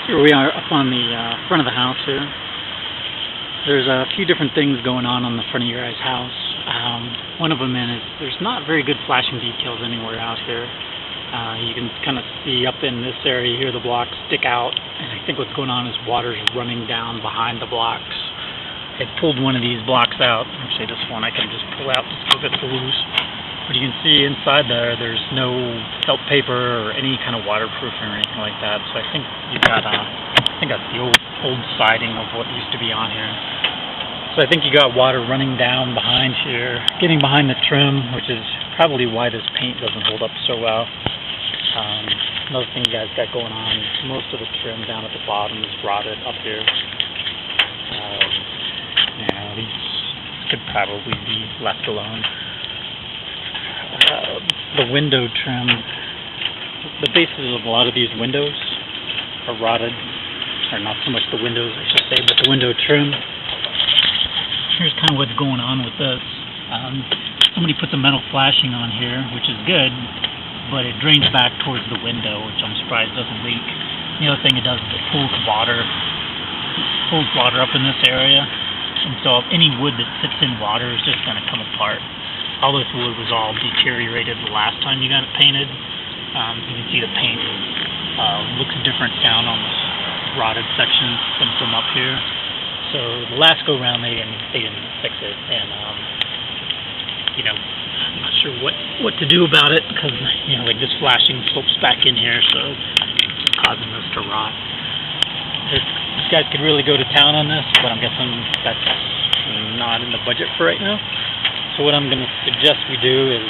Here we are up on the front of the house here. There's a few different things going on the front of your guys' house. One of them is there's not very good flashing details anywhere out here. You can kind of see up in this area here the blocks stick out, and I think what's going on is water's running down behind the blocks. I pulled one of these blocks out. Actually, this one I can just pull out just because it's loose. But you can see inside there's no felt paper or any kind of waterproofing or anything like that. So I think you've got, I think that's the old siding of what used to be on here. So I think you got water running down behind here, getting behind the trim, which is probably why this paint doesn't hold up so well. Another thing you guys got going on, most of the trim down at the bottom is rotted up here. These could probably be left alone. The window trim, the bases of a lot of these windows are rotted, or not so much the windows, I should say, but the window trim. Here's kind of what's going on with this. Somebody put the metal flashing on here, which is good, but it drains back towards the window, which I'm surprised doesn't leak. The other thing it does is it pulls water up in this area, and so any wood that sits in water is just going to come apart. All this wood was all deteriorated the last time you got it painted. You can see the paint looks different down on the rotted sections than from up here. So the last go round they didn't fix it, and I'm not sure what to do about it because like this flashing slopes back in here, so it's causing this to rot. These guys could really go to town on this, but I'm guessing that's not in the budget for right now. So what I'm going to suggest we do is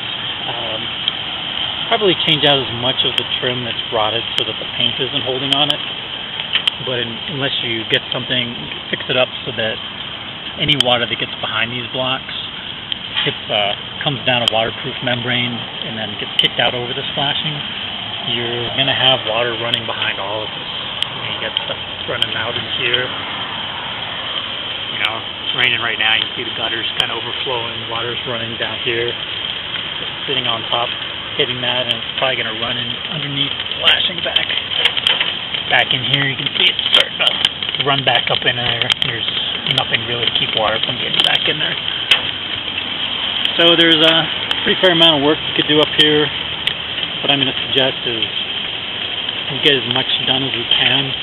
probably change out as much of the trim that's rotted so that the paint isn't holding on it. But unless you get something, fix it up so that any water that gets behind these blocks comes down a waterproof membrane and then gets kicked out over this flashing, you're going to have water running behind all of this. You get stuff running out in here. It's raining right now. You can see the gutters kind of overflowing. Water's running down here. It's sitting on top, hitting that, and it's probably going to run in underneath, flashing back in here. You can see it's starting to run back up in there. There's nothing really to keep water from getting back in there. So there's a pretty fair amount of work you could do up here. What I'm going to suggest is we get as much done as we can.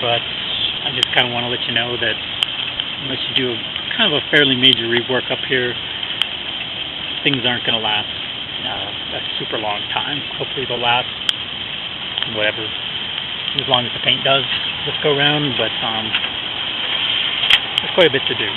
But I just kind of want to let you know that unless you do kind of a fairly major rework up here, things aren't going to last a super long time. Hopefully they'll last whatever, as long as the paint does this go round, but there's quite a bit to do.